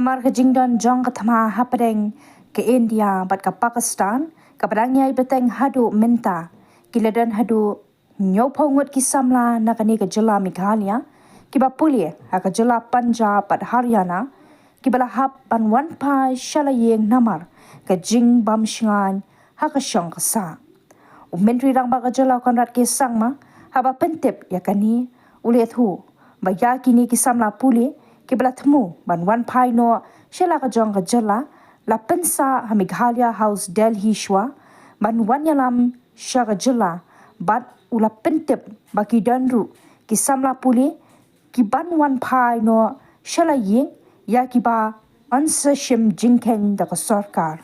Namar ke jingdon jong ke tama hapadeng ke India bat ke Pakistan ke pedangnya ibeteng hadu minta kiladan hadu nyopongut ki samla nakani ke jela Meghalaya kiba puli ke jela Punjab bat Haryana kibala hap ban wan pai shalayeng namar ke jing bam shingan hakashong kasa Menteri rang ba ke jela Konrad ke sangma haba pentip yakani ulet hu ba yakini ki samla puli kibala temu ban wan pai no shela ka jong ka jela la pensa ha Meghalaya House Delhi shwa ban wan yalam shaga jela bat ula pentip baki danru ki samla puli ki ban wan pai no shela ying ya ki ba ansa shim jingken da ka sarkar